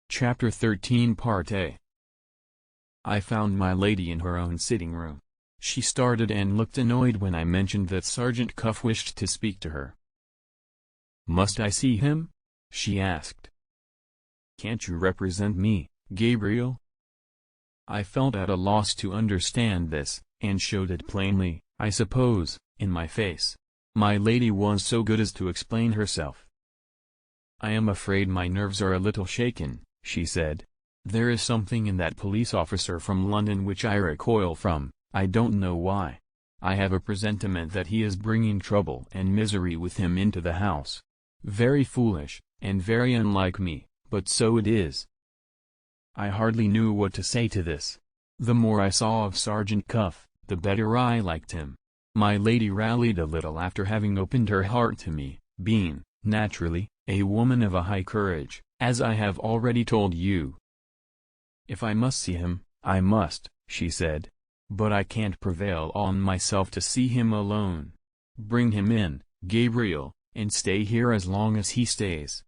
Chapter 13 Part A. I found my lady in her own sitting room. She started and looked annoyed when I mentioned that Sergeant Cuff wished to speak to her. "Must I see him?" she asked. "Can't you represent me, Gabriel?" I felt at a loss to understand this, and showed it plainly, I suppose, in my face. My lady was so good as to explain herself. "I am afraid my nerves are a little shaken," she said. "There is something in that police officer from London which I recoil from, I don't know why. I have a presentiment that he is bringing trouble and misery with him into the house. Very foolish, and very unlike me, but so it is." I hardly knew what to say to this. The more I saw of Sergeant Cuff, the better I liked him. My lady rallied a little after having opened her heart to me, being, naturally, a woman of a high courage, as I have already told you. "If I must see him, I must," she said. "But I can't prevail on myself to see him alone. Bring him in, Gabriel, and stay here as long as he stays."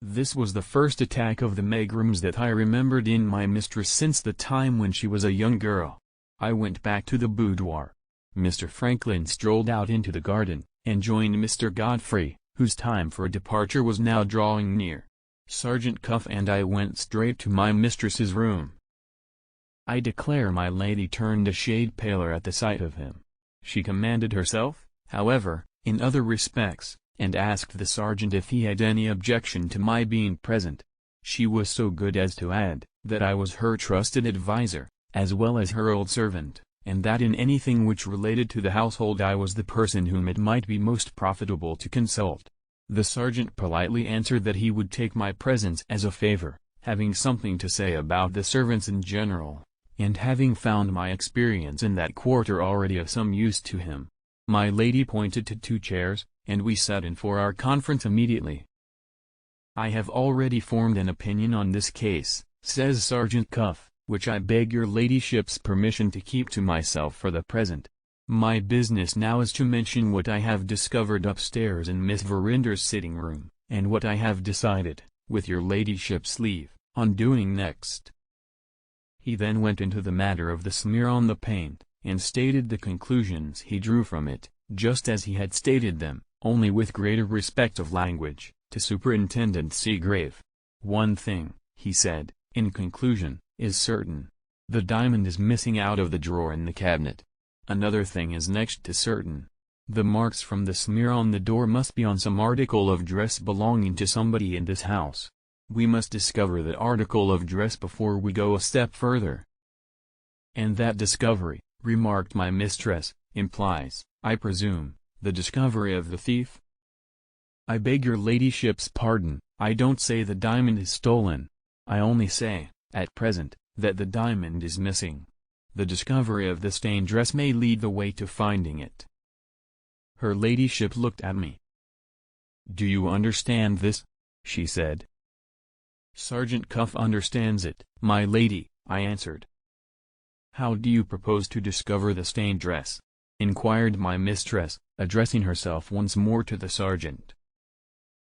This was the first attack of the megrims that I remembered in my mistress since the time when she was a young girl. I went back to the boudoir. Mr. Franklin strolled out into the garden, and joined Mr. Godfrey, whose time for departure was now drawing near. Sergeant Cuff and I went straight to my mistress's room. I declare my lady turned a shade paler at the sight of him. She commanded herself, however, in other respects, and asked the sergeant if he had any objection to my being present. She was so good as to add, that I was her trusted adviser, as well as her old servant, and that in anything which related to the household I was the person whom it might be most profitable to consult. The sergeant politely answered that he would take my presence as a favor, having something to say about the servants in general, and having found my experience in that quarter already of some use to him. My lady pointed to 2 chairs, and we sat in for our conference immediately. "I have already formed an opinion on this case," says Sergeant Cuff, "which I beg your ladyship's permission to keep to myself for the present. My business now is to mention what I have discovered upstairs in Miss Verinder's sitting room, and what I have decided, with your ladyship's leave, on doing next." He then went into the matter of the smear on the paint, and stated the conclusions he drew from it, just as he had stated them, only with greater respect of language, to Superintendent Seagrave. "One thing," he said, in conclusion, "is certain. The diamond is missing out of the drawer in the cabinet. Another thing is next to certain. The marks from the smear on the door must be on some article of dress belonging to somebody in this house. We must discover that article of dress before we go a step further." "And that discovery," remarked my mistress, "implies, I presume, the discovery of the thief?" "I beg your ladyship's pardon, I don't say the diamond is stolen. I only say, at present, that the diamond is missing. The discovery of the stained dress may lead the way to finding it." Her ladyship looked at me. "Do you understand this?" she said. "Sergeant Cuff understands it, my lady," I answered. "How do you propose to discover the stained dress?" inquired my mistress, addressing herself once more to the sergeant.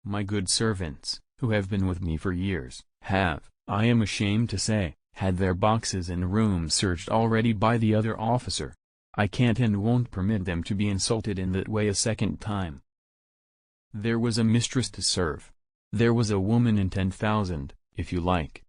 "My good servants, who have been with me for years, have, I am ashamed to say, had their boxes and rooms searched already by the other officer. I can't and won't permit them to be insulted in that way a second time. There was a mistress to serve. There was a woman in 10,000, if you like."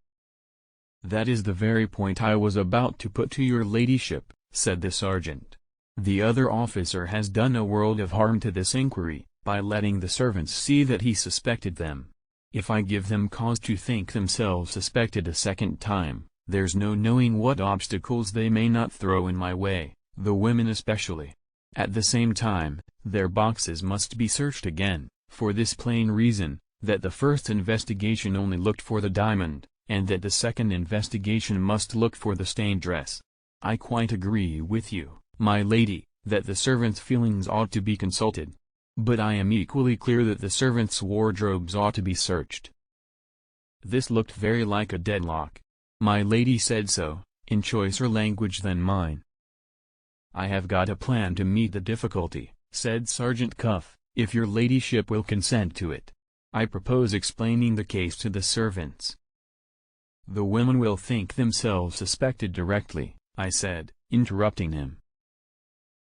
"That is the very point I was about to put to your ladyship," said the sergeant. "The other officer has done a world of harm to this inquiry, by letting the servants see that he suspected them. If I give them cause to think themselves suspected a second time, there's no knowing what obstacles they may not throw in my way, the women especially. At the same time, their boxes must be searched again, for this plain reason, that the first investigation only looked for the diamond, and that the second investigation must look for the stained dress. I quite agree with you, my lady, that the servants' feelings ought to be consulted. But I am equally clear that the servants' wardrobes ought to be searched." This looked very like a deadlock. My lady said so, in choicer language than mine. "I have got a plan to meet the difficulty," said Sergeant Cuff, "if your ladyship will consent to it. I propose explaining the case to the servants. "The women will think themselves suspected directly," I said, interrupting him.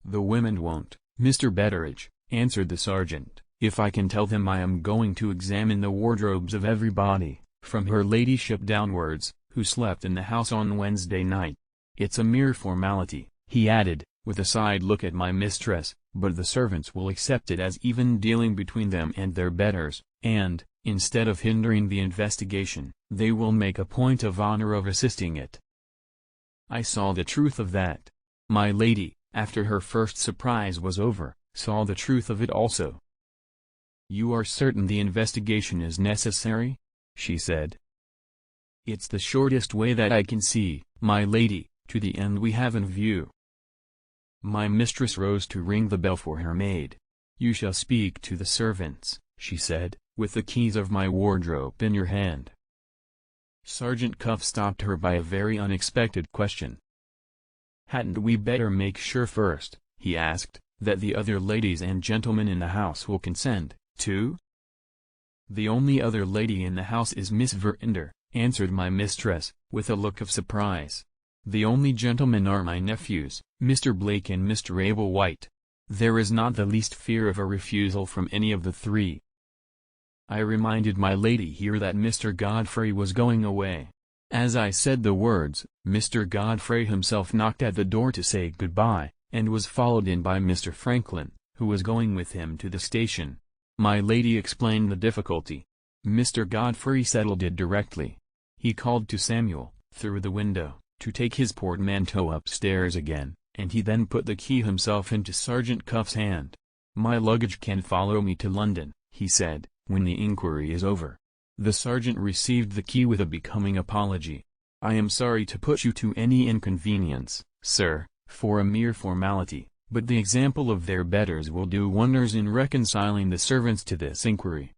"The women won't, Mr. Betteridge," answered the sergeant, "if I can tell them I am going to examine the wardrobes of everybody, from her ladyship downwards, who slept in the house on Wednesday night. It's a mere formality," he added, with a side look at my mistress, "but the servants will accept it as even dealing between them and their betters, and, instead of hindering the investigation, they will make a point of honor of assisting it." I saw the truth of that. My lady, after her first surprise was over, saw the truth of it also. "You are certain the investigation is necessary?" she said. "It's the shortest way that I can see, my lady, to the end we have in view." My mistress rose to ring the bell for her maid. "You shall speak to the servants," she said, "with the keys of my wardrobe in your hand." Sergeant Cuff stopped her by a very unexpected question. "Hadn't we better make sure first," he asked, "that the other ladies and gentlemen in the house will consent, too?" "The only other lady in the house is Miss Verinder," answered my mistress, with a look of surprise. "The only gentlemen are my nephews, Mr. Blake and Mr. Abel White. There is not the least fear of a refusal from any of the three." I reminded my lady here that Mr. Godfrey was going away. As I said the words, Mr. Godfrey himself knocked at the door to say goodbye, and was followed in by Mr. Franklin, who was going with him to the station. My lady explained the difficulty. Mr. Godfrey settled it directly. He called to Samuel, through the window, to take his portmanteau upstairs again, and he then put the key himself into Sergeant Cuff's hand. "My luggage can follow me to London," he said, "when the inquiry is over." The sergeant received the key with a becoming apology. "I am sorry to put you to any inconvenience, sir, for a mere formality, but the example of their betters will do wonders in reconciling the servants to this inquiry."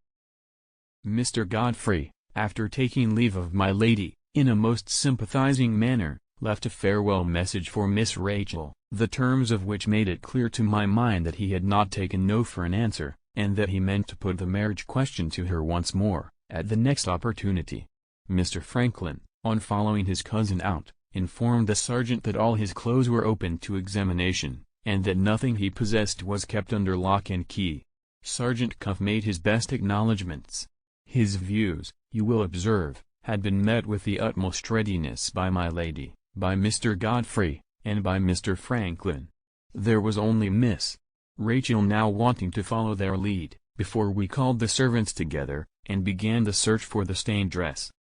Mr. Godfrey, after taking leave of my lady, in a most sympathizing manner, left a farewell message for Miss Rachel, the terms of which made it clear to my mind that he had not taken no for an answer, and that he meant to put the marriage question to her once more, at the next opportunity. Mr. Franklin, on following his cousin out, informed the sergeant that all his clothes were open to examination, and that nothing he possessed was kept under lock and key. Sergeant Cuff made his best acknowledgments. His views, you will observe, had been met with the utmost readiness by my lady, by Mr. Godfrey, and by Mr. Franklin. There was only Miss Rachel now wanting to follow their lead, before we called the servants together, and began the search for the stained dress.